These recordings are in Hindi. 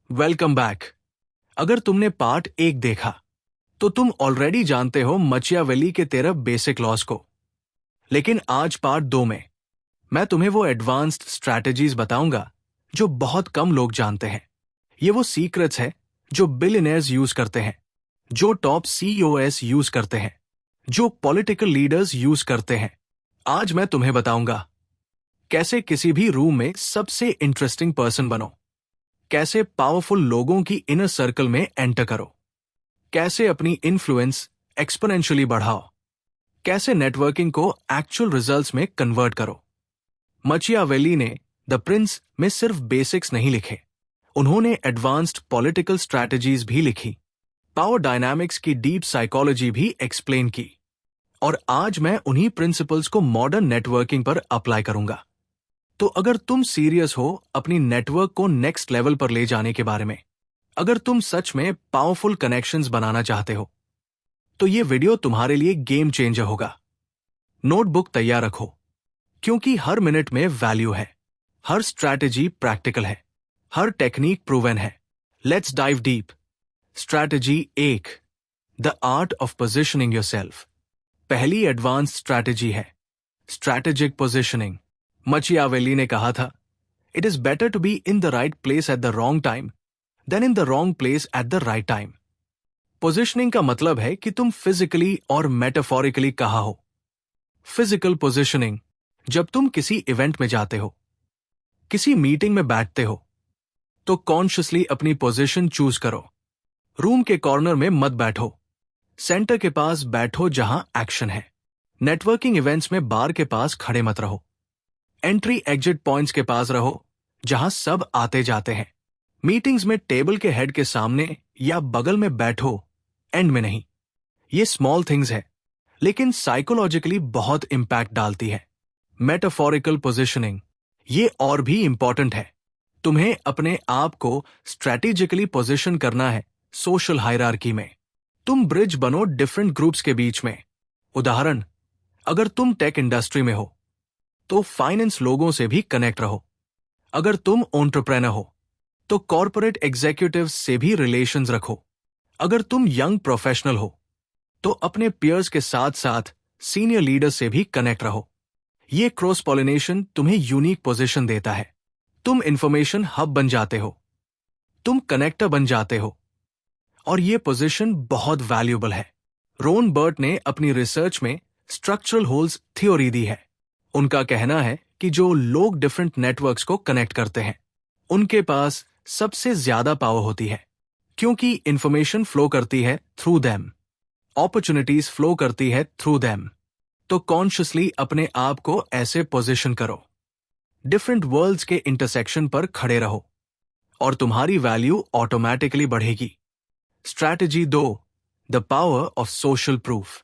Welcome back. अगर तुमने पार्ट 1 देखा तो तुम ऑलरेडी जानते हो मचियावेली के 13 बेसिक लॉज को। लेकिन आज पार्ट 2 में मैं तुम्हें वो एडवांस्ड स्ट्रैटेजीज बताऊंगा जो बहुत कम लोग जानते हैं। ये वो सीक्रेट्स है जो बिलियनेयर्स यूज करते हैं, जो टॉप सीईओएस यूज करते हैं, जो पॉलिटिकल लीडर्स यूज करते हैं। आज मैं तुम्हें बताऊंगा कैसे किसी भी रूम में सबसे इंटरेस्टिंग पर्सन बनो, कैसे पावरफुल लोगों की इनर सर्कल में एंटर करो, कैसे अपनी इन्फ्लुएंस एक्सपोनेंशियली बढ़ाओ, कैसे नेटवर्किंग को एक्चुअल रिजल्ट्स में कन्वर्ट करो। मचियावेली ने द प्रिंस में सिर्फ बेसिक्स नहीं लिखे, उन्होंने एडवांस्ड पॉलिटिकल स्ट्रैटेजीज भी लिखी, पावर डायनामिक्स की डीप साइकोलॉजी भी एक्सप्लेन की। और आज मैं उन्हीं प्रिंसिपल्स को मॉडर्न नेटवर्किंग पर अप्लाई करूंगा। तो अगर तुम सीरियस हो अपनी नेटवर्क को नेक्स्ट लेवल पर ले जाने के बारे में, अगर तुम सच में पावरफुल कनेक्शंस बनाना चाहते हो, तो ये वीडियो तुम्हारे लिए गेम चेंजर होगा। नोटबुक तैयार रखो, क्योंकि हर मिनट में वैल्यू है, हर स्ट्रैटेजी प्रैक्टिकल है, हर टेक्निक प्रूवन है। Let's dive deep. Strategy 1, the art of positioning yourself. पहली एडवांस स्ट्रैटेजी है स्ट्रैटेजिक पोजिशनिंग। मचियावेली ने कहा था, it is better to be in the right place at the wrong time than in the wrong place at the right time. Positioning का मतलब है कि तुम फिजिकली और मेटाफोरिकली कहाँ हो। फिजिकल पोजिशनिंग, जब तुम किसी इवेंट में जाते हो, किसी मीटिंग में बैठते हो, तो कॉन्शियसली अपनी पोजीशन चूज करो। रूम के कॉर्नर में मत बैठो, सेंटर के पास बैठो जहां एक्शन है। नेटवर्किंग इवेंट्स में बार के पास खड़े मत रहो, एंट्री एग्जिट पॉइंट्स के पास रहो जहां सब आते जाते हैं। मीटिंग्स में टेबल के हेड के सामने या बगल में बैठो, एंड में नहीं। ये स्मॉल थिंग्स है, लेकिन साइकोलॉजिकली बहुत इंपैक्ट डालती है। मेटाफोरिकल पोजिशनिंग, ये और भी इंपॉर्टेंट है। तुम्हें अपने आप को स्ट्रैटेजिकली पोजिशन करना है सोशल हायरार्की में। तुम ब्रिज बनो डिफरेंट ग्रुप्स के बीच में। उदाहरण, अगर तुम टेक इंडस्ट्री में हो तो फाइनेंस लोगों से भी कनेक्ट रहो। अगर तुम एंटरप्रेन्योर हो तो कॉर्पोरेट एग्जीक्यूटिव्स से भी रिलेशंस रखो। अगर तुम यंग प्रोफेशनल हो तो अपने पीयर्स के साथ साथ सीनियर लीडर्स से भी कनेक्ट रहो। ये क्रॉस पॉलिनेशन तुम्हें यूनिक पोजीशन देता है। तुम इंफॉर्मेशन हब बन जाते हो, तुम कनेक्टर बन जाते हो, और ये पोजीशन बहुत वैल्यूएबल है। रोन बर्ट ने अपनी रिसर्च में स्ट्रक्चरल होल्स थ्योरी दी है। उनका कहना है कि जो लोग डिफरेंट नेटवर्क्स को कनेक्ट करते हैं, उनके पास सबसे ज्यादा पावर होती है, क्योंकि इंफॉर्मेशन फ्लो करती है थ्रू देम, अपॉर्चुनिटीज फ्लो करती है थ्रू देम। तो कॉन्शियसली अपने आप को ऐसे पोजीशन करो, डिफरेंट वर्ल्ड्स के इंटरसेक्शन पर खड़े रहो, और तुम्हारी वैल्यू ऑटोमेटिकली बढ़ेगी। Strategy 2, the power of social proof.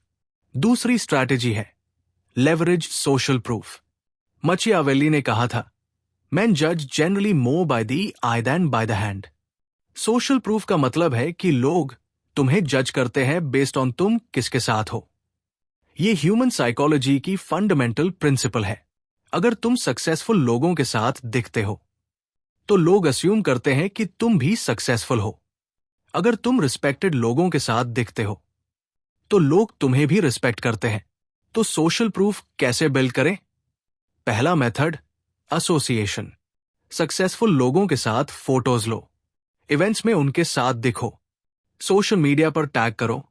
दूसरी स्ट्रैटेजी है लेवरेज सोशल प्रूफ। मचियावेली ने कहा था, Men judge generally more by the eye than by the hand. Social proof का मतलब है कि लोग तुम्हें जज करते हैं बेस्ड ऑन तुम किसके साथ हो। ये ह्यूमन साइकोलॉजी की फंडामेंटल प्रिंसिपल है। अगर तुम सक्सेसफुल लोगों के साथ दिखते हो तो लोग अस्यूम करते हैं कि तुम भी सक्सेसफुल हो। अगर तुम रिस्पेक्टेड लोगों के साथ दिखते हो तो लोग तुम्हें भी रिस्पेक्ट करते हैं। तो सोशल प्रूफ कैसे बिल्ड करें? पहला मेथड, एसोसिएशन। सक्सेसफुल लोगों के साथ फोटोज लो, इवेंट्स में उनके साथ दिखो, सोशल मीडिया पर टैग करो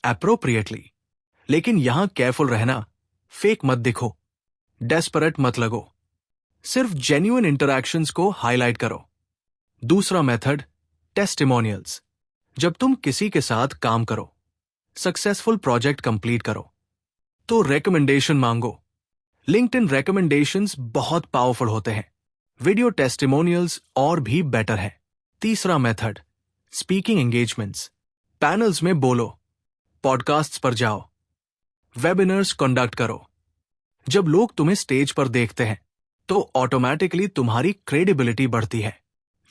एप्रोप्रिएटली। लेकिन यहां केयरफुल रहना, फेक मत दिखो, डेस्परेट मत लगो, सिर्फ जेन्युइन इंटरैक्शंस को हाईलाइट करो। दूसरा मेथड, टेस्टिमोनियल्स। जब तुम किसी के साथ काम करो, सक्सेसफुल प्रोजेक्ट कंप्लीट करो, तो रिकमेंडेशन मांगो। लिंक्डइन रिकमेंडेशंस बहुत पावरफुल होते हैं, वीडियो टेस्टिमोनियल्स और भी बेटर है। तीसरा मेथड, स्पीकिंग एंगेजमेंट्स। पैनल्स में बोलो, पॉडकास्ट्स पर जाओ, वेबिनार्स कंडक्ट करो। जब लोग तुम्हें स्टेज पर देखते हैं तो ऑटोमेटिकली तुम्हारी क्रेडिबिलिटी बढ़ती है।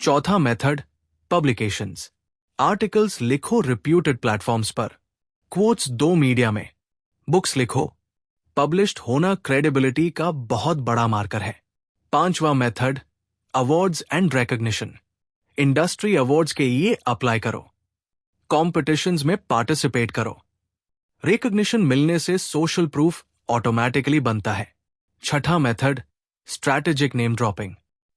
चौथा मेथड, पब्लिकेशंस। आर्टिकल्स लिखो रिप्यूटेड प्लेटफॉर्म्स पर, क्वोट्स दो मीडिया में, बुक्स लिखो। पब्लिश्ड होना क्रेडिबिलिटी का बहुत बड़ा मार्कर है। पांचवा method, awards and recognition. Industry awards के लिए अप्लाई करो, कॉम्पिटिशन्स में पार्टिसिपेट करो। रिकॉग्निशन मिलने से सोशल प्रूफ ऑटोमेटिकली बनता है। छठा method, strategic name dropping.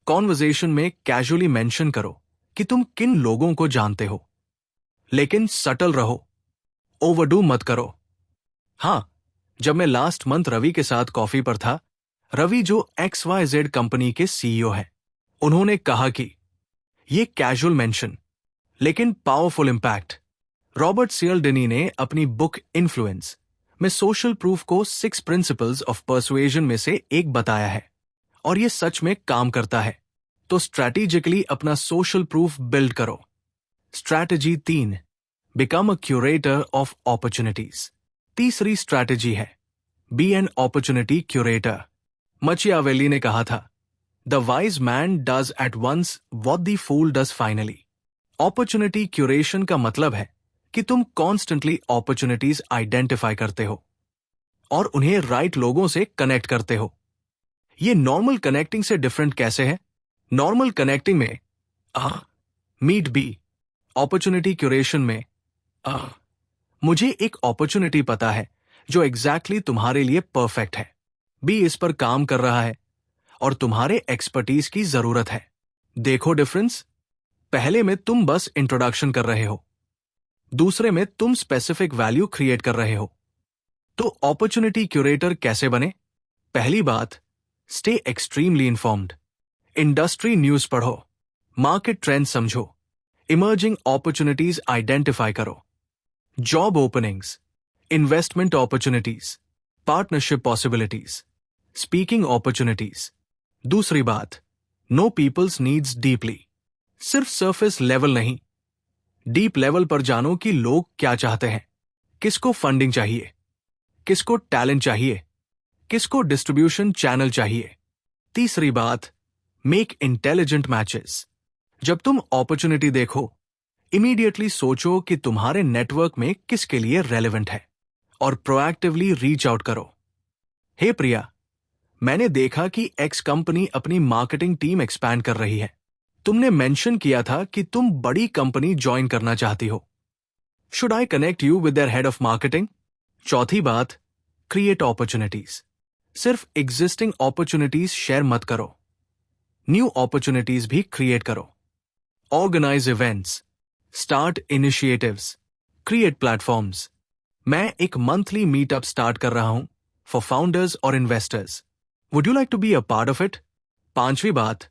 Conversation में कैजुअली मेंशन करो कि तुम किन लोगों को जानते हो, लेकिन सटल रहो, ओवरडू मत करो। हाँ, जब मैं लास्ट मंथ रवि के साथ कॉफी पर था, रवि जो XYZ कंपनी के CEO हैं, उन्होंने कहा कि ये कैजुअल मेंशन लेकिन पावरफुल इम्पैक्ट। रॉबर्ट सियल्डिनी ने अपनी बुक इन्फ्लुएंस में सोशल प्रूफ को 6 प्रिंसिपल्स ऑफ पर्सुएजन में से एक बताया है, और ये सच में काम करता है। तो स्ट्रैटेजिकली अपना सोशल प्रूफ बिल्ड करो। Strategy 3, become a curator of opportunities. तीसरी स्ट्रैटेजी है, be an opportunity curator. Machiavelli ने कहा था, the wise man does at once what the fool does finally. Opportunity curation का मतलब है कि तुम कॉन्स्टेंटली अपॉर्चुनिटीज आइडेंटिफाई करते हो और उन्हें राइट लोगों से कनेक्ट करते हो। ये नॉर्मल कनेक्टिंग से डिफरेंट कैसे है? नॉर्मल कनेक्टिंग में मीट बी, अपॉर्चुनिटी क्यूरेशन में मुझे एक अपॉर्चुनिटी पता है जो एग्जैक्टली तुम्हारे लिए परफेक्ट है, बी इस पर काम कर रहा है और तुम्हारे एक्सपर्टीज की जरूरत है। देखो डिफरेंस, पहले में तुम बस इंट्रोडक्शन कर रहे हो, दूसरे में तुम स्पेसिफिक वैल्यू क्रिएट कर रहे हो। तो अपॉर्चुनिटी क्यूरेटर कैसे बने? पहली बात, stay extremely informed. Industry news पढ़ो, मार्केट ट्रेंड समझो, इमर्जिंग अपॉर्चुनिटीज आइडेंटिफाई करो। Job openings, investment opportunities, partnership possibilities, speaking opportunities. दूसरी बात, नो पीपल्स नीड्स डीपली। सिर्फ सरफेस लेवल नहीं, डीप लेवल पर जानो कि लोग क्या चाहते हैं, किसको फंडिंग चाहिए, किसको टैलेंट चाहिए, किसको डिस्ट्रीब्यूशन चैनल चाहिए। तीसरी बात, मेक इंटेलिजेंट मैचेस। जब तुम अपॉर्चुनिटी देखो, इमीडिएटली सोचो कि तुम्हारे नेटवर्क में किसके लिए रेलेवेंट है और प्रोएक्टिवली रीच आउट करो। हे प्रिया, मैंने देखा कि एक्स कंपनी अपनी मार्केटिंग टीम एक्सपैंड कर रही है। तुमने मेंशन किया था कि तुम बड़ी कंपनी ज्वाइन करना चाहती हो। Should I connect you with their head of marketing? चौथी बात, क्रिएट अपॉर्चुनिटीज। सिर्फ एग्जिस्टिंग अपॉर्चुनिटीज शेयर मत करो, न्यू अपॉर्चुनिटीज भी क्रिएट करो। Organise events, start initiatives, create platforms. मैं एक मंथली मीटअप स्टार्ट कर रहा हूं फॉर फाउंडर्स और investors. Would you like to be a part of it? पांचवी बात,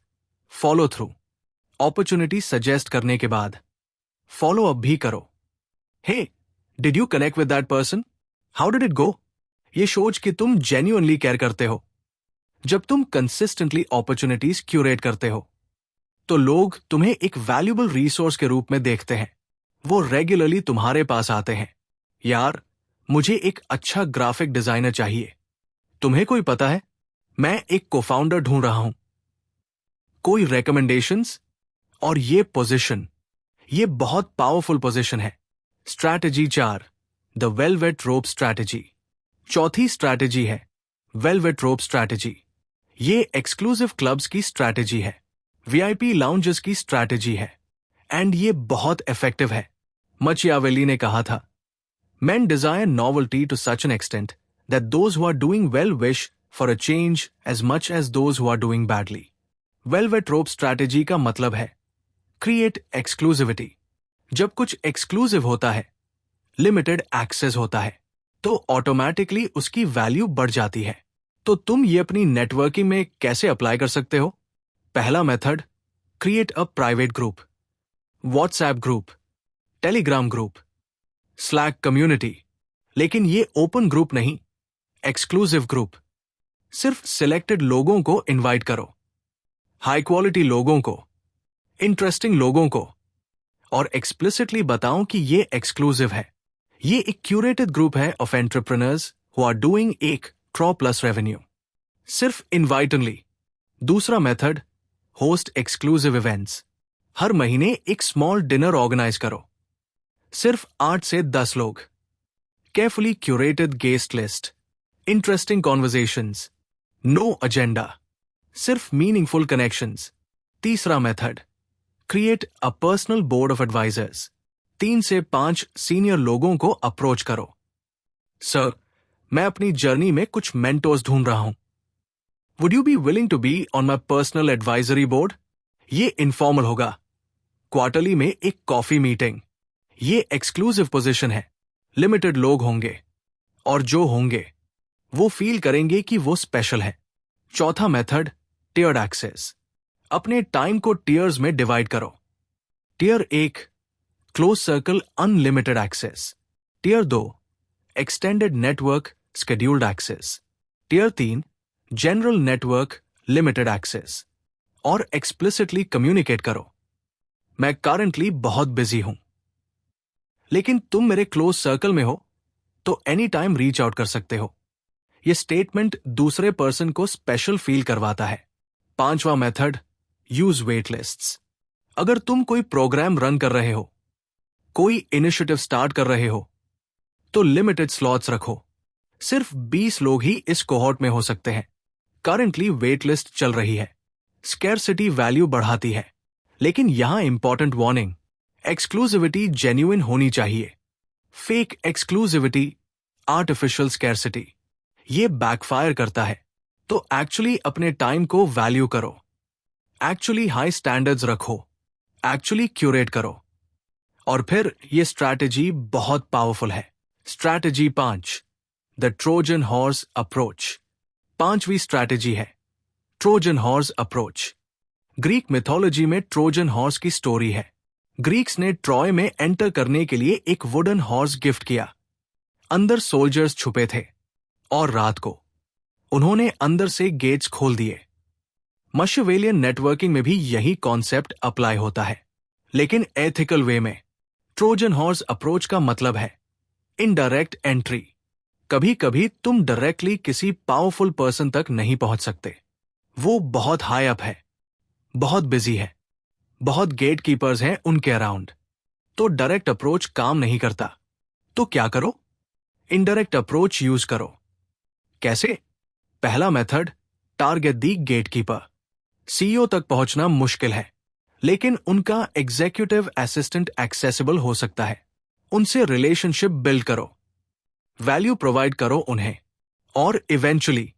फॉलो थ्रू। अपॉर्चुनिटी सजेस्ट करने के बाद फॉलो अप भी करो। Hey, did you connect with that person? How did it go? ये सोच कि तुम जेन्युइनली केयर करते हो। जब तुम कंसिस्टेंटली अपॉर्चुनिटीज क्यूरेट करते हो, तो लोग तुम्हें एक वैल्यूएबल रिसोर्स के रूप में देखते हैं। वो रेगुलरली तुम्हारे पास आते हैं, यार मुझे एक अच्छा ग्राफिक डिजाइनर चाहिए। तुम्हें कोई पता है, मैं एक कोफाउंडर ढूंढ रहा हूं। कोई रेकमेंडेशंस? और ये पोजीशन, ये बहुत पावरफुल पोजीशन है। Strategy 4, the velvet rope strategy. चौथी स्ट्रैटेजी है वेलवेट रोप स्ट्रैटेजी। ये एक्सक्लूसिव क्लब्स की स्ट्रैटेजी है, VIP लाउंजेस की स्ट्रैटेजी है, एंड ये बहुत इफेक्टिव है। मचियावेली ने कहा था, Men desire novelty to such an extent that those who are doing well wish for a change as much as those who are doing badly. Velvet rope strategy का मतलब है create exclusivity. जब कुछ exclusive होता है, limited access होता है, तो ऑटोमेटिकली उसकी वैल्यू बढ़ जाती है। तो तुम ये अपनी नेटवर्किंग में कैसे अप्लाई कर सकते हो? पहला method, create a private group, WhatsApp group, Telegram group, slack community. लेकिन ये ओपन ग्रुप नहीं, एक्सक्लूसिव ग्रुप। सिर्फ सिलेक्टेड लोगों को इनवाइट करो, हाई क्वालिटी लोगों को, इंटरेस्टिंग लोगों को, और एक्सप्लिसिटली बताओ कि ये एक्सक्लूसिव है। ये एक क्यूरेटेड ग्रुप है of entrepreneurs who are doing एक क्रॉप प्लस रेवेन्यू। सिर्फ इनवाइट ओनली। दूसरा मेथड, होस्ट एक्सक्लूसिव इवेंट्स। हर महीने एक स्मॉल डिनर ऑर्गेनाइज करो, सिर्फ 8 से 10 लोग, carefully curated guest list, interesting conversations, no agenda, सिर्फ मीनिंगफुल कनेक्शंस। तीसरा method, create a personal board of advisors. 3 से 5 सीनियर लोगों को अप्रोच करो। सर, मैं अपनी जर्नी में कुछ मेंटोर्स ढूंढ रहा हूं। Would you be willing to be on my personal advisory board? ये इनफॉर्मल होगा, क्वार्टरली में एक कॉफी मीटिंग। ये एक्सक्लूसिव पोजीशन है, लिमिटेड लोग होंगे, और जो होंगे वो फील करेंगे कि वो स्पेशल है। चौथा मेथड, टियर्ड एक्सेस। अपने टाइम को टियर्स में डिवाइड करो। Tier 1, close circle unlimited access. Tier 2, extended network scheduled access. Tier 3, general network limited access. और एक्सप्लिसिटली कम्युनिकेट करो, मैं करंटली बहुत बिजी हूं, लेकिन तुम मेरे क्लोज सर्कल में हो तो एनी टाइम रीच आउट कर सकते हो। यह स्टेटमेंट दूसरे पर्सन को स्पेशल फील करवाता है। पांचवा मेथड, यूज वेट लिस्ट्स। अगर तुम कोई प्रोग्राम रन कर रहे हो, कोई इनिशिएटिव स्टार्ट कर रहे हो, तो लिमिटेड स्लॉट्स रखो। सिर्फ 20 लोग ही इस कोहॉर्ट में हो सकते हैं। करंटली वेट लिस्ट चल रही है। स्कैरसिटी वैल्यू बढ़ाती है, लेकिन यहां इंपॉर्टेंट वार्निंग, एक्सक्लूसिविटी जेन्युइन होनी चाहिए। फेक एक्सक्लूसिविटी, आर्टिफिशियल स्कैरसिटी, ये बैकफायर करता है। तो एक्चुअली अपने टाइम को वैल्यू करो, एक्चुअली हाई स्टैंडर्ड्स रखो, एक्चुअली क्यूरेट करो। और फिर ये स्ट्रैटेजी बहुत पावरफुल है। Strategy 5, the Trojan horse approach. पांचवी स्ट्रैटेजी है Trojan horse approach. Greek mythology में ट्रोजन हॉर्स की स्टोरी है। ग्रीक्स ने ट्रॉय में एंटर करने के लिए एक वुडन हॉर्स गिफ्ट किया। अंदर सोल्जर्स छुपे थे, और रात को उन्होंने अंदर से गेट्स खोल दिए। मशिवेलियन नेटवर्किंग में भी यही कॉन्सेप्ट अप्लाई होता है, लेकिन एथिकल वे में। ट्रोजन हॉर्स अप्रोच का मतलब है इनडायरेक्ट एंट्री। कभी कभी तुम डायरेक्टली किसी पावरफुल पर्सन तक नहीं पहुंच सकते। वो बहुत हाई अप है, बहुत बिजी है, बहुत गेट कीपर्स हैं उनके अराउंड, तो डायरेक्ट अप्रोच काम नहीं करता। तो क्या करो? इनडायरेक्ट अप्रोच यूज करो। कैसे? पहला मेथड, टारगेट दी गेटकीपर। सीईओ तक पहुंचना मुश्किल है, लेकिन उनका एग्जीक्यूटिव असिस्टेंट एक्सेसिबल हो सकता है। उनसे रिलेशनशिप बिल्ड करो, वैल्यू प्रोवाइड करो उन्हें, और इवेंचुअली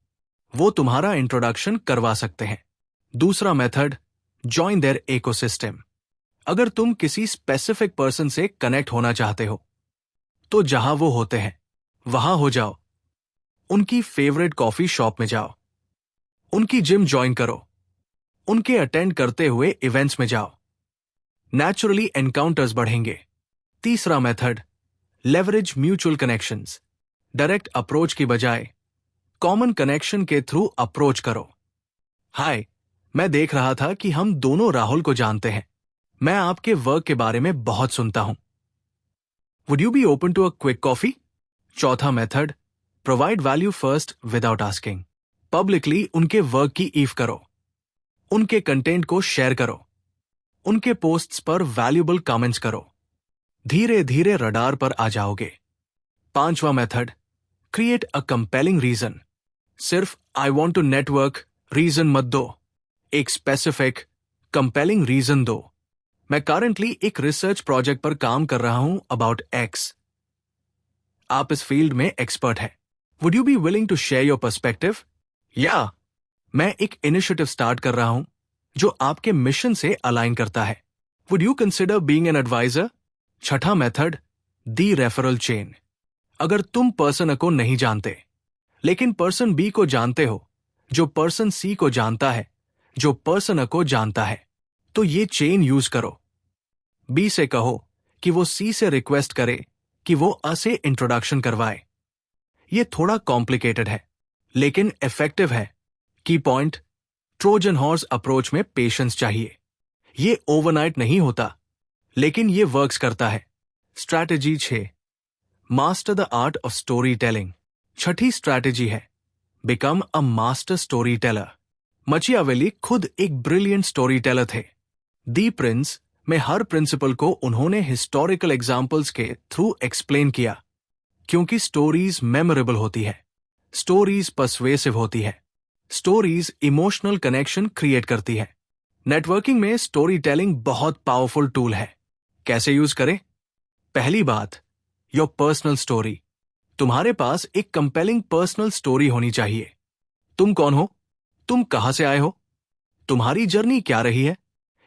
वो तुम्हारा इंट्रोडक्शन करवा सकते हैं। दूसरा मेथड, जॉइन देयर इकोसिस्टम। अगर तुम किसी स्पेसिफिक पर्सन से कनेक्ट होना चाहते हो, तो जहां वो होते हैं वहां हो जाओ। उनकी फेवरेट कॉफी शॉप में जाओ, उनकी जिम ज्वाइन करो, उनके अटेंड करते हुए इवेंट्स में जाओ। नेचुरली एनकाउंटर्स बढ़ेंगे। तीसरा method, leverage mutual connections. Direct approach की बजाय कॉमन कनेक्शन के थ्रू अप्रोच करो। हाय, मैं देख रहा था कि हम दोनों राहुल को जानते हैं। मैं आपके वर्क के बारे में बहुत सुनता हूं। Would you be open to a quick coffee? चौथा method, provide value first without asking. Publicly उनके वर्क की ईफ करो, उनके कंटेंट को शेयर करो, उनके पोस्ट्स पर वैल्यूबल कमेंट्स करो। धीरे धीरे रडार पर आ जाओगे। पांचवा method, create a compelling reason. सिर्फ I want to network reason मत दो, एक स्पेसिफिक कंपेलिंग रीजन दो। मैं करंटली एक रिसर्च प्रोजेक्ट पर काम कर रहा हूं अबाउट एक्स। आप इस फील्ड में एक्सपर्ट हैं। Would you be willing to share your perspective? या मैं एक इनिशिएटिव स्टार्ट कर रहा हूं जो आपके मिशन से अलाइन करता है। Would you consider being an adviser? छठा मेथड, दी रेफरल चेन। अगर तुम पर्सन ए को नहीं जानते, लेकिन पर्सन बी को जानते हो, जो पर्सन सी को जानता है, जो पर्सन ए को जानता है, तो ये चेन यूज करो। बी से कहो कि वो सी से रिक्वेस्ट करे कि वो अ से इंट्रोडक्शन करवाए। ये थोड़ा कॉम्प्लिकेटेड है, लेकिन इफेक्टिव है। की पॉइंट, ट्रोजन हॉर्स अप्रोच में पेशेंस चाहिए। ये ओवरनाइट नहीं होता, लेकिन ये वर्क्स करता है। Strategy 6, master the art of story telling. छठी स्ट्रैटेजी है, become a master story teller. Machiavelli खुद एक ब्रिलियंट स्टोरी टेलर थे। दी प्रिंस में हर प्रिंसिपल को उन्होंने हिस्टोरिकल एग्जाम्पल्स के थ्रू एक्सप्लेन किया, क्योंकि स्टोरीज मेमोरेबल होती है, स्टोरीज पर्सवेसिव होती है, स्टोरीज इमोशनल कनेक्शन क्रिएट करती है। नेटवर्किंग में स्टोरी टेलिंग बहुत पावरफुल टूल है। कैसे यूज करें? पहली बात, योर पर्सनल स्टोरी। तुम्हारे पास एक कंपेलिंग पर्सनल स्टोरी होनी चाहिए। तुम कौन हो? तुम कहां से आए हो? तुम्हारी जर्नी क्या रही है?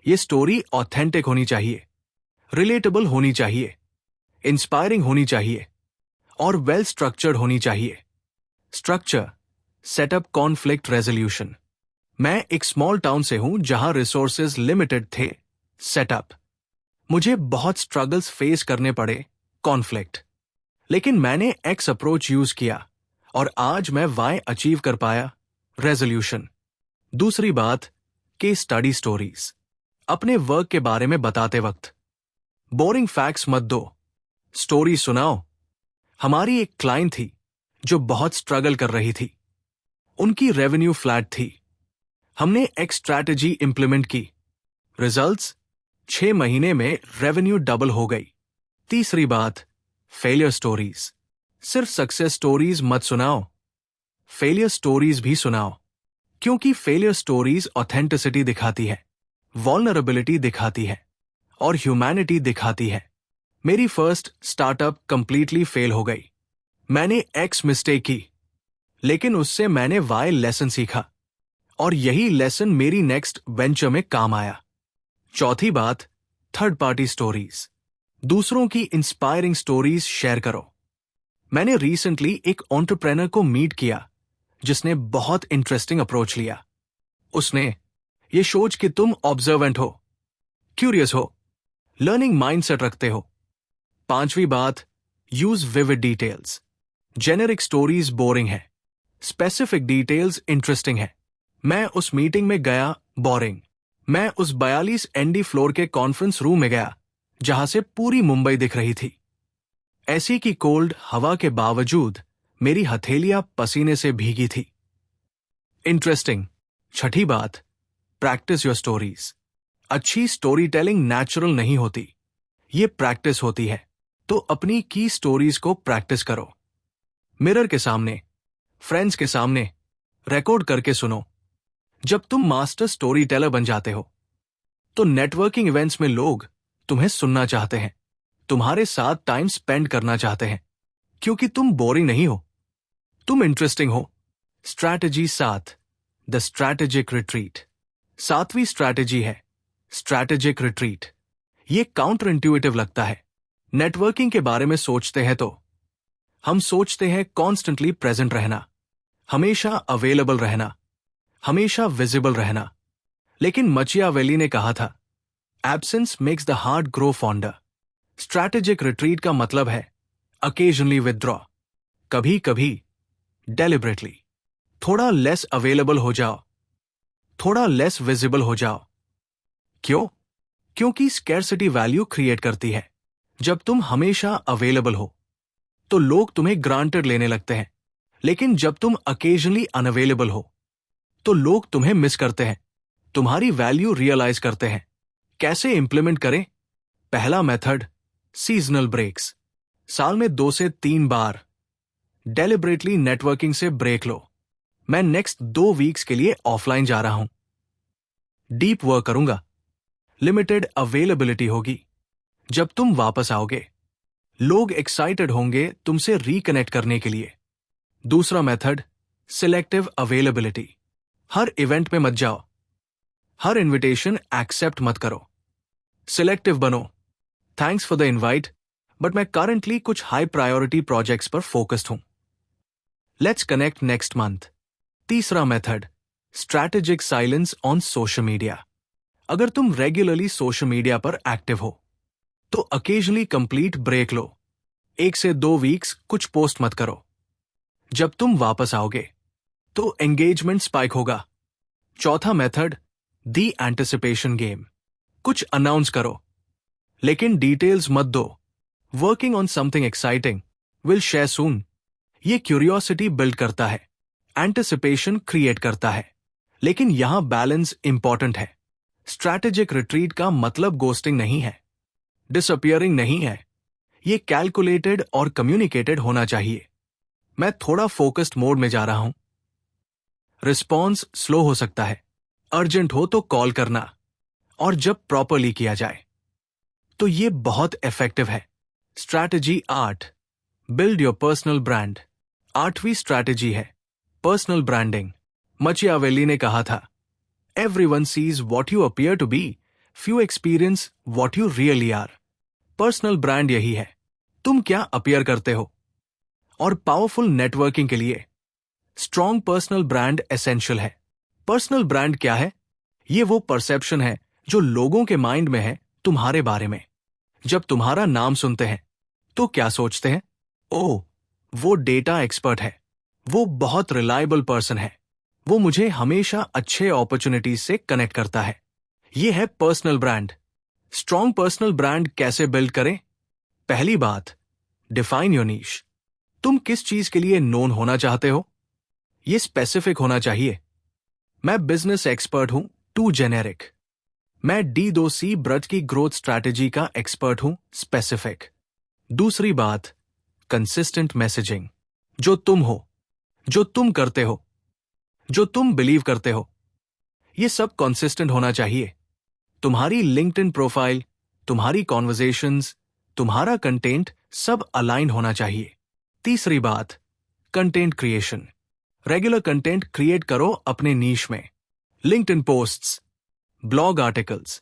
ये स्टोरी ऑथेंटिक होनी चाहिए, रिलेटेबल होनी चाहिए, इंस्पायरिंग होनी चाहिए और वेल स्ट्रक्चर्ड होनी चाहिए। Structure, setup, conflict resolution. मैं एक स्मॉल टाउन से हूं जहां रिसोर्सेज लिमिटेड थे। सेटअप, मुझे बहुत स्ट्रगल्स फेस करने पड़े। कॉन्फ्लिक्ट, लेकिन मैंने एक्स अप्रोच यूज किया और आज मैं वाई अचीव कर पाया। रेजोल्यूशन। दूसरी बात, केस स्टडी स्टोरीज। अपने वर्क के बारे में बताते वक्त बोरिंग फैक्ट्स मत दो, स्टोरी सुनाओ। हमारी एक क्लाइंट थी जो बहुत स्ट्रगल कर रही थी। उनकी रेवेन्यू फ्लैट थी। हमने एक स्ट्रैटेजी इंप्लीमेंट की। रिजल्ट्स, 6 महीने में रेवेन्यू डबल हो गई। तीसरी बात, फेलियर स्टोरीज। सिर्फ सक्सेस स्टोरीज मत सुनाओ, फेलियर स्टोरीज भी सुनाओ, क्योंकि फेलियर स्टोरीज ऑथेंटिसिटी दिखाती है, वल्नरेबिलिटी दिखाती है और ह्यूमैनिटी दिखाती है। मेरी फर्स्ट स्टार्टअप कंप्लीटली फेल हो गई। मैंने एक्स मिस्टेक की, लेकिन उससे मैंने वाई लेसन सीखा और यही लेसन मेरी नेक्स्ट वेंचर में काम आया। चौथी बात, थर्ड पार्टी स्टोरीज। दूसरों की इंस्पायरिंग स्टोरीज शेयर करो। मैंने रिसेंटली एक एंटरप्रेन्योर को मीट किया जिसने बहुत इंटरेस्टिंग अप्रोच लिया। उसने ये सोच कि तुम ऑब्जर्वेंट हो, क्यूरियस हो, लर्निंग माइंडसेट रखते हो। पांचवी बात, use vivid details. Generic stories boring है, स्पेसिफिक डिटेल्स इंटरेस्टिंग है। मैं उस मीटिंग में गया, बोरिंग। मैं उस 42 एनडी फ्लोर के कॉन्फ्रेंस रूम में गया जहां से पूरी मुंबई दिख रही थी। ऐसी की कोल्ड हवा के बावजूद मेरी हथेलियां पसीने से भीगी थी। इंटरेस्टिंग। छठी बात, प्रैक्टिस योर स्टोरीज। अच्छी स्टोरी टेलिंग नेचुरल नहीं होती, ये प्रैक्टिस होती है। तो अपनी की स्टोरीज को प्रैक्टिस करो। मिरर के सामने, फ्रेंड्स के सामने, रिकॉर्ड करके सुनो। जब तुम मास्टर स्टोरी टेलर बन जाते हो तो नेटवर्किंग इवेंट्स में लोग तुम्हें सुनना चाहते हैं, तुम्हारे साथ टाइम स्पेंड करना चाहते हैं, क्योंकि तुम बोरिंग नहीं हो, तुम इंटरेस्टिंग हो। Strategy 7, the strategic retreat. 7वीं स्ट्रैटेजी है स्ट्रैटेजिक रिट्रीट। ये काउंटर इंट्यूटिव लगता है। नेटवर्किंग के बारे में सोचते हैं तो हम सोचते हैं कॉन्स्टेंटली प्रेजेंट रहना, हमेशा अवेलेबल रहना, हमेशा विजिबल रहना। लेकिन मचियावेली ने कहा था, absence makes the heart grow fonder. Strategic retreat का मतलब है अकेजनली विथड्रॉ, कभी कभी डेलिबरेटली। थोड़ा लेस अवेलेबल हो जाओ, थोड़ा लेस विजिबल हो जाओ। क्यों? क्योंकि स्कैर्सिटी वैल्यू क्रिएट करती है। जब तुम हमेशा अवेलेबल हो तो लोग तुम्हें ग्रांटेड लेने लगते हैं, लेकिन जब तुम अकेजनली अनअवेलेबल हो तो लोग तुम्हें मिस करते हैं, तुम्हारी वैल्यू रियलाइज करते हैं। कैसे इंप्लीमेंट करें? पहला मेथड, सीजनल ब्रेक्स। साल में 2 से 3 बार डेलिबरेटली नेटवर्किंग से ब्रेक लो। मैं नेक्स्ट 2 वीक्स के लिए ऑफलाइन जा रहा हूं, डीप वर्क करूंगा, लिमिटेड अवेलेबिलिटी होगी। जब तुम वापस आओगे लोग एक्साइटेड होंगे तुमसे रिकनेक्ट करने के लिए। दूसरा मेथड, सिलेक्टिव अवेलेबिलिटी। हर इवेंट में मत जाओ, हर इनविटेशन एक्सेप्ट मत करो। सिलेक्टिव बनो। Thanks for the invite, but मैं करंटली कुछ हाई प्रायोरिटी प्रोजेक्ट्स पर फोकस्ड हूं। Let's connect next month. तीसरा मेथड, strategic silence on social media. अगर तुम रेगुलरली सोशल मीडिया पर एक्टिव हो तो अकेजनली कंप्लीट ब्रेक लो। 1 से 2 वीक्स कुछ पोस्ट मत करो। जब तुम वापस आओगे तो एंगेजमेंट स्पाइक होगा। चौथा मेथड, दी एंटिसिपेशन गेम। कुछ अनाउंस करो, लेकिन डिटेल्स मत दो। Working on something exciting, will share soon. ये क्यूरियोसिटी बिल्ड करता है, एंटिसिपेशन क्रिएट करता है, लेकिन यहां बैलेंस इंपॉर्टेंट है। स्ट्रैटेजिक रिट्रीट का मतलब गोस्टिंग नहीं है, डिसअपियरिंग नहीं है। ये कैलकुलेटेड और कम्युनिकेटेड होना चाहिए। मैं थोड़ा फोकस्ड मोड में जा रहा हूं। रिस्पॉन्स स्लो हो सकता है, अर्जेंट हो तो कॉल करना, और जब प्रॉपरली किया जाए तो ये बहुत इफेक्टिव है। Strategy 8, build your personal brand. 8वीं स्ट्रैटेजी है पर्सनल ब्रांडिंग। मचियावेली ने कहा था, everyone sees what you appear to be, few experience what you really are. Personal brand यही है, तुम क्या अपीयर करते हो। और पावरफुल नेटवर्किंग के लिए स्ट्रॉन्ग पर्सनल ब्रांड एसेंशियल है। पर्सनल ब्रांड क्या है? ये वो परसेप्शन है जो लोगों के माइंड में है तुम्हारे बारे में। जब तुम्हारा नाम सुनते हैं तो क्या सोचते हैं? ओह, वो डेटा एक्सपर्ट है, वो बहुत रिलायबल पर्सन है, वो मुझे हमेशा अच्छे अपॉर्चुनिटीज से कनेक्ट करता है। ये है personal brand. Strong personal brand कैसे बिल्ड करें? पहली बात, डिफाइन योर नीश। तुम किस चीज के लिए नोन होना चाहते हो? ये स्पेसिफिक होना चाहिए। मैं बिजनेस एक्सपर्ट हूं, टू जेनेरिक। मैं D2C ब्रज की ग्रोथ स्ट्रैटेजी का एक्सपर्ट हूं, स्पेसिफिक। दूसरी बात, कंसिस्टेंट मैसेजिंग। जो तुम हो, जो तुम करते हो, जो तुम बिलीव करते हो, ये सब कंसिस्टेंट होना चाहिए। तुम्हारी लिंक्डइन प्रोफाइल, तुम्हारी कॉन्वर्जेशंस, तुम्हारा कंटेंट सब अलाइन होना चाहिए। तीसरी बात, content creation. Regular content create करो अपने नीश में। LinkedIn posts, blog articles,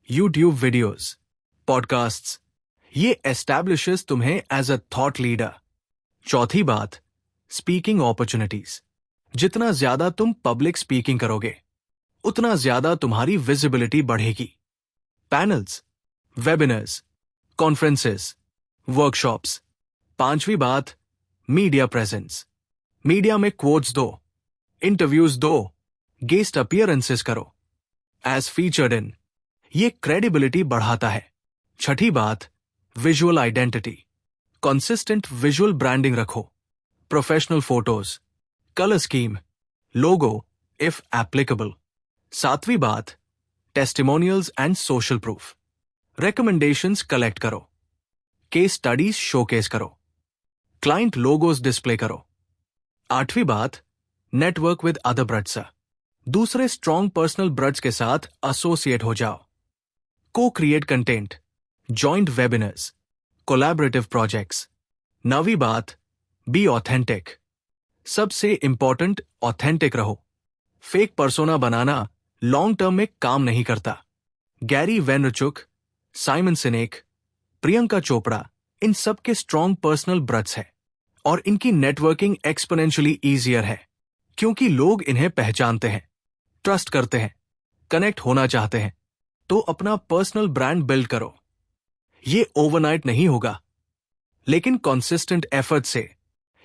YouTube videos, podcasts, ये एस्टैब्लिशेस तुम्हें एज अ थॉट लीडर। चौथी बात, स्पीकिंग अपॉर्चुनिटीज। जितना ज्यादा तुम पब्लिक स्पीकिंग करोगे उतना ज्यादा तुम्हारी विजिबिलिटी बढ़ेगी। Panels, webinars, conferences, workshops. पांचवी बात, मीडिया प्रेजेंस। मीडिया में क्वोट्स दो, इंटरव्यूज दो, गेस्ट अपीयरेंसेस करो, एज फीचर्ड इन। ये क्रेडिबिलिटी बढ़ाता है। छठी बात, visual identity. Consistent visual branding रखो। Professional photos, colour scheme, logo if applicable. सातवीं बात, testimonials and social proof. Recommendations collect करो, केस स्टडीज शोकेस करो, क्लाइंट लोगोस डिस्प्ले करो। आठवीं बात, नेटवर्क विद अदर ब्रड्स। दूसरे स्ट्रॉन्ग पर्सनल ब्रड्स के साथ एसोसिएट हो जाओ। को create content, joint webinars, collaborative projects. नवीं बात, बी ऑथेंटिक। सबसे इंपॉर्टेंट, ऑथेंटिक रहो। फेक पर्सोना बनाना लॉन्ग टर्म में काम नहीं करता। गैरी वेनरचुक, साइमन सिनेक, प्रियंका चोपड़ा, इन सब के स्ट्रॉन्ग पर्सनल ब्रड्स है और इनकी नेटवर्किंग एक्सपोनेंशियली ईजियर है क्योंकि लोग इन्हें पहचानते हैं, ट्रस्ट करते हैं, कनेक्ट होना चाहते हैं। तो अपना पर्सनल ब्रांड बिल्ड करो। ये ओवरनाइट नहीं होगा, लेकिन कंसिस्टेंट एफर्ट से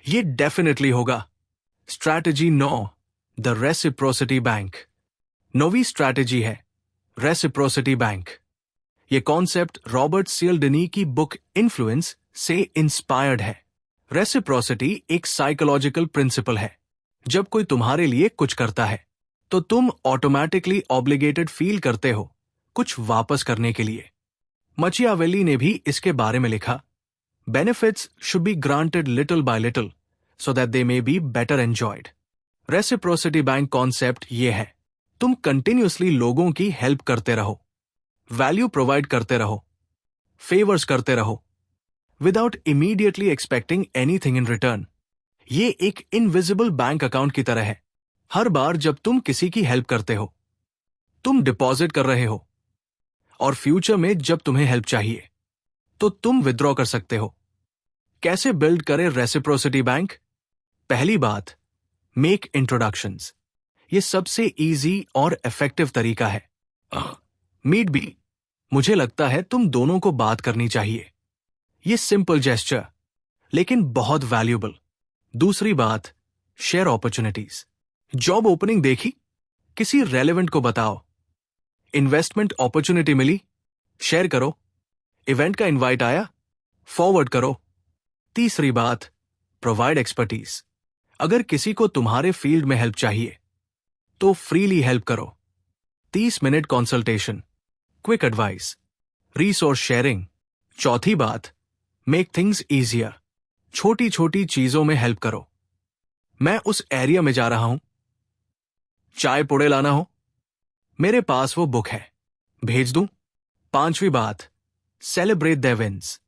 ये डेफिनेटली होगा। Strategy 9, the reciprocity bank. 9वीं स्ट्रैटेजी है रेसिप्रोसिटी बैंक। ये कॉन्सेप्ट रॉबर्ट सियल्डनी की बुक इन्फ्लुएंस से इंस्पायर्ड है। रेसिप्रोसिटी एक साइकोलॉजिकल प्रिंसिपल है। जब कोई तुम्हारे लिए कुछ करता है तो तुम ऑटोमेटिकली ऑब्लिगेटेड फील करते हो कुछ वापस करने के लिए। मचियावेली ने भी इसके बारे में लिखा, benefits should be granted little bye little so that they may be better enjoyed. Reciprocity bank concept ये है, तुम कंटिन्यूअसली लोगों की हेल्प करते रहो, वैल्यू प्रोवाइड करते रहो, फेवर्स करते रहो, without immediately expecting anything in return. ये एक इनविजिबल बैंक अकाउंट की तरह है। हर बार जब तुम किसी की हेल्प करते हो तुम डिपॉजिट कर रहे हो और फ्यूचर में जब तुम्हें हेल्प चाहिए तो तुम विथड्रॉ कर सकते हो। कैसे बिल्ड करें रेसिप्रोसिटी बैंक? पहली बात, मेक इंट्रोडक्शंस। ये सबसे इजी और इफेक्टिव तरीका है। मीट बी, मुझे लगता है तुम दोनों को बात करनी चाहिए। ये सिंपल जेस्चर लेकिन बहुत वैल्यूएबल। दूसरी बात, शेयर अपॉर्चुनिटीज। जॉब ओपनिंग देखी, किसी रेलेवेंट को बताओ। इन्वेस्टमेंट अपॉर्चुनिटी मिली, शेयर करो। इवेंट का इनवाइट आया, फॉरवर्ड करो। तीसरी बात, प्रोवाइड एक्सपर्टीज। अगर किसी को तुम्हारे फील्ड में हेल्प चाहिए तो फ्रीली हेल्प करो। 30 minute consultation, quick advice, resource sharing. चौथी बात, मेक थिंग्स इजियर। छोटी छोटी चीजों में हेल्प करो। मैं उस एरिया में जा रहा हूं, चाय पुड़े लाना हो, मेरे पास वो बुक है, भेज दूं? पांचवी बात, सेलिब्रेट देयर विन्स।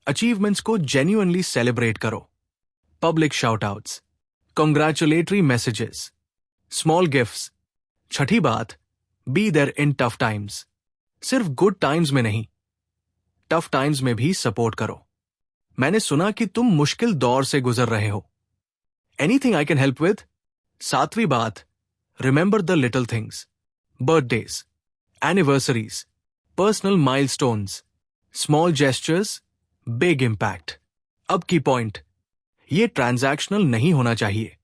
अचीवमेंट्स को जेन्युइनली सेलिब्रेट करो। Public shoutouts, congratulatory messages, small gifts. छठी बात, be there in tough times. सिर्फ गुड टाइम्स में नहीं, टफ टाइम्स में भी सपोर्ट करो। मैंने सुना कि तुम मुश्किल दौर से गुजर रहे हो। Anything I can help with? सातवीं बात, remember the little things. Birthdays, anniversaries, personal milestones, small gestures, big impact. अब की पॉइंट, ये ट्रांजैक्शनल नहीं होना चाहिए।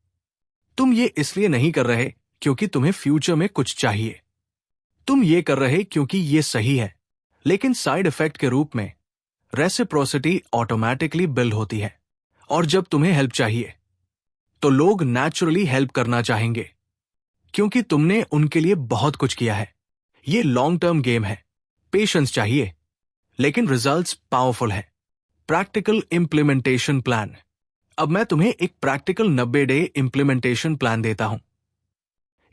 तुम ये इसलिए नहीं कर रहे क्योंकि तुम्हें फ्यूचर में कुछ चाहिए। तुम ये कर रहे क्योंकि ये सही है, लेकिन साइड इफेक्ट के रूप में रेसिप्रोसिटी ऑटोमेटिकली बिल्ड होती है। और जब तुम्हें हेल्प चाहिए तो लोग नेचुरली हेल्प करना चाहेंगे क्योंकि तुमने उनके लिए बहुत कुछ किया है। ये लॉन्ग टर्म गेम है। पेशेंस चाहिए, लेकिन रिजल्ट्स पावरफुल है। Practical implementation plan. अब मैं तुम्हें एक प्रैक्टिकल 90 डे इंप्लीमेंटेशन प्लान देता हूं।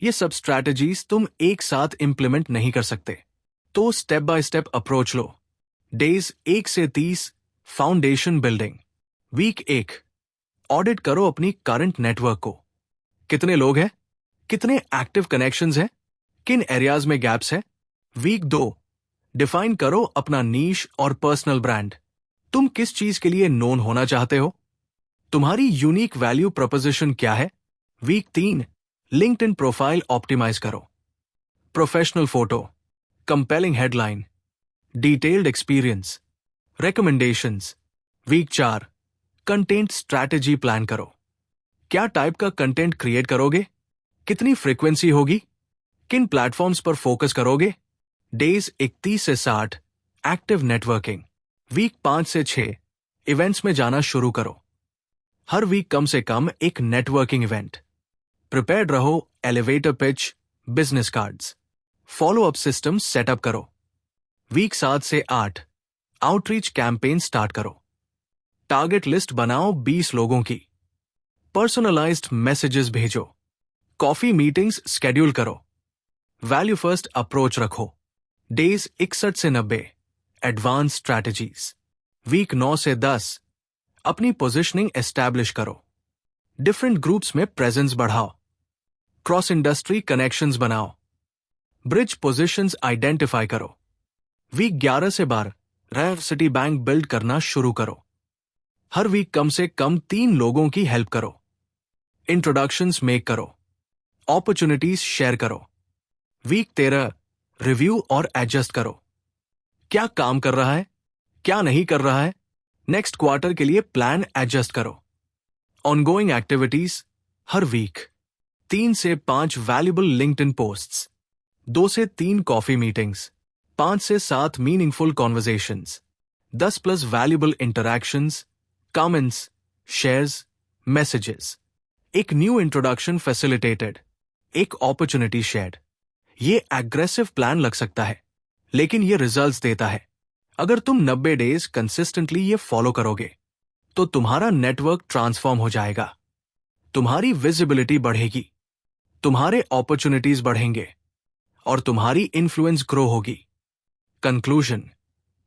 ये सब स्ट्रैटेजीज तुम एक साथ इंप्लीमेंट नहीं कर सकते, तो step by step approach low. Days 1 से 30, फाउंडेशन बिल्डिंग। वीक 1, ऑडिट करो अपनी करंट नेटवर्क को। कितने लोग हैं, कितने एक्टिव कनेक्शंस हैं, किन एरियाज में गैप्स है। वीक 2, डिफाइन करो अपना नीश और पर्सनल ब्रांड। तुम किस चीज के लिए नोन होना चाहते हो, तुम्हारी यूनिक वैल्यू प्रोपोजिशन क्या है। वीक 3, लिंक्डइन प्रोफाइल ऑप्टिमाइज करो। Professional photo, compelling headline, detailed experience, recommendations. Week 4, content strategy plan करो। क्या टाइप का कंटेंट क्रिएट करोगे, कितनी फ्रीक्वेंसी होगी, किन प्लेटफॉर्म्स पर फोकस करोगे। डेज 31 से 60, एक्टिव नेटवर्किंग। वीक 5 से 6, इवेंट्स में जाना शुरू करो। हर वीक कम से कम एक नेटवर्किंग इवेंट। प्रिपेयर्ड रहो, elevator pitch, business cards. Follow up system setup करो। वीक 7 से 8, आउटरीच कैंपेन स्टार्ट करो। टारगेट लिस्ट बनाओ 20 लोगों की। पर्सनलाइज्ड मैसेजेस भेजो। कॉफी मीटिंग्स स्केड्यूल करो। वैल्यू फर्स्ट अप्रोच रखो। डेज 61 से 90, एडवांस स्ट्रैटेजीज। वीक 9 से 10, अपनी पोजिशनिंग एस्टैब्लिश करो। डिफरेंट ग्रुप्स में प्रेजेंस बढ़ाओ। क्रॉस इंडस्ट्री कनेक्शंस बनाओ। ब्रिज पोजीशंस आइडेंटिफाई करो। वीक 11 से 12, रेयर सिटी बैंक बिल्ड करना शुरू करो। हर वीक कम से कम 3 लोगों की हेल्प करो। इंट्रोडक्शंस मेक करो। अपॉर्चुनिटीज शेयर करो। वीक 13, रिव्यू और एडजस्ट करो। क्या काम कर रहा है, क्या नहीं कर रहा है। नेक्स्ट क्वार्टर के लिए प्लान एडजस्ट करो। ऑनगोइंग एक्टिविटीज, हर वीक 3 से 5 वैल्यूबल लिंक्डइन पोस्ट्स, 2 से 3 कॉफी मीटिंग्स, 5 से 7 meaningful conversations, 10+ valuable interactions, comments, shares, messages. एक न्यू इंट्रोडक्शन फैसिलिटेटेड, एक अपॉर्चुनिटी शेयर्ड। ये एग्रेसिव प्लान लग सकता है, लेकिन ये रिजल्ट्स देता है। अगर तुम 90 डेज कंसिस्टेंटली ये फॉलो करोगे तो तुम्हारा नेटवर्क ट्रांसफॉर्म हो जाएगा, तुम्हारी विजिबिलिटी बढ़ेगी, तुम्हारे अपॉर्चुनिटीज बढ़ेंगे और तुम्हारी इन्फ्लुएंस ग्रो होगी। कंक्लूजन,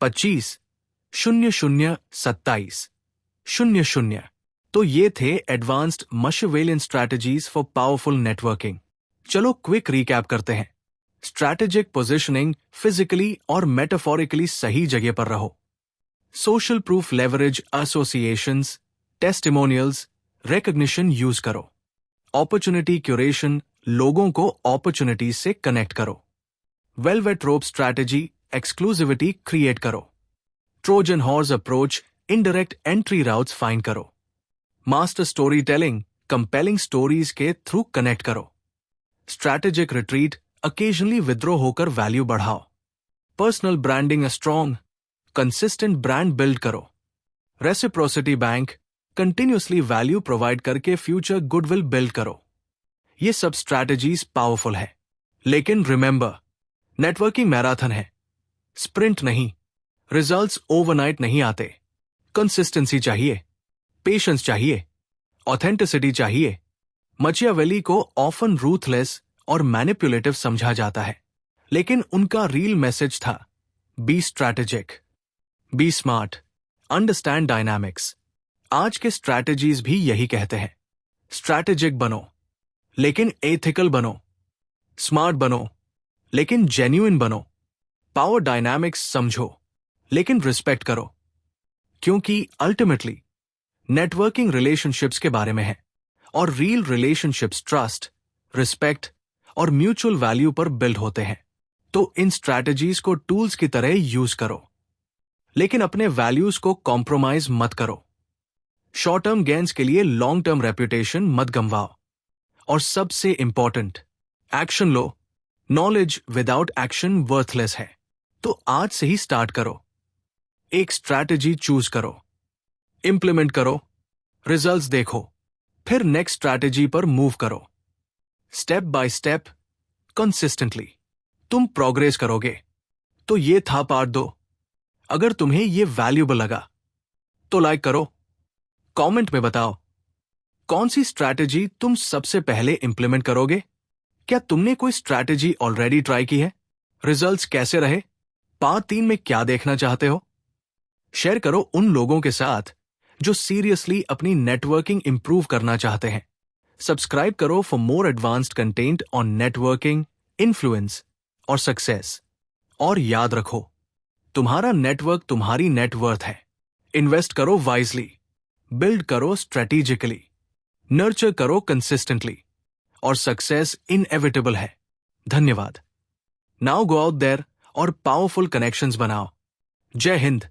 25/00/27/00। तो ये थे advanced Machiavellian strategies for powerful networking. चलो क्विक रिकैप करते हैं। स्ट्रैटेजिक पोजिशनिंग, फिजिकली और मेटाफोरिकली सही जगह पर रहो। Social proof leverage associations, testimonials, recognition use करो। अपॉर्चुनिटी क्यूरेशन, लोगों को अपॉर्चुनिटीज से कनेक्ट करो। Velvet rope strategy, exclusivity create करो। Trojan horse approach, indirect entry routes find करो। Master story telling, compelling stories के थ्रू कनेक्ट करो। स्ट्रैटेजिक रिट्रीट, अकेजनली विद्रो होकर वैल्यू बढ़ाओ। Personal branding, strong consistent brand build करो। Reciprocity bank, continuously value provide करके फ्यूचर गुडविल बिल्ड करो। ये सब स्ट्रैटेजीज पावरफुल है, लेकिन रिमेंबर, नेटवर्किंग मैराथन है, स्प्रिंट नहीं। रिजल्ट्स ओवरनाइट नहीं आते। कंसिस्टेंसी चाहिए, पेशेंस चाहिए, ऑथेंटिसिटी चाहिए। मचियावेली को ऑफन रूथलेस और मैनिपुलेटिव समझा जाता है, लेकिन उनका रियल मैसेज था be strategic, be smart, understand dynamics. आज के स्ट्रैटेजीज भी यही कहते हैं, स्ट्रैटेजिक बनो लेकिन एथिकल बनो, स्मार्ट बनो लेकिन जेन्युइन बनो, पावर डायनामिक्स समझो लेकिन रिस्पेक्ट करो। क्योंकि अल्टीमेटली नेटवर्किंग रिलेशनशिप्स के बारे में है और रियल रिलेशनशिप्स ट्रस्ट, रिस्पेक्ट और म्यूचुअल वैल्यू पर बिल्ड होते हैं। तो इन स्ट्रैटेजीज को टूल्स की तरह यूज करो, लेकिन अपने वैल्यूज को कॉम्प्रोमाइज मत करो। शॉर्ट टर्म गेन्स के लिए लॉन्ग टर्म रेपुटेशन मत गंवाओ। और सबसे इंपॉर्टेंट, एक्शन लो। नॉलेज विदाउट एक्शन वर्थलेस है। तो आज से ही स्टार्ट करो। एक स्ट्रैटेजी चूज करो, इंप्लीमेंट करो, रिजल्ट्स देखो, फिर नेक्स्ट स्ट्रैटेजी पर मूव करो। स्टेप बाय स्टेप, कंसिस्टेंटली तुम प्रोग्रेस करोगे। तो ये था पार्ट 2। अगर तुम्हें ये वैल्यूएबल लगा तो लाइक करो, कमेंट में बताओ कौन सी स्ट्रैटेजी तुम सबसे पहले इंप्लीमेंट करोगे। क्या तुमने कोई स्ट्रैटेजी ऑलरेडी ट्राई की है? रिजल्ट्स कैसे रहे? पार्ट 3 में क्या देखना चाहते हो? शेयर करो उन लोगों के साथ जो सीरियसली अपनी नेटवर्किंग इंप्रूव करना चाहते हैं। सब्सक्राइब करो for more advanced content on networking, influence और सक्सेस। और याद रखो, तुम्हारा नेटवर्क तुम्हारी नेटवर्थ है। इन्वेस्ट करो वाइजली, बिल्ड करो स्ट्रेटेजिकली, नर्चर करो कंसिस्टेंटली और सक्सेस इनएविटेबल है। धन्यवाद। नाउ गो आउट देयर और पावरफुल कनेक्शंस बनाओ। जय हिंद।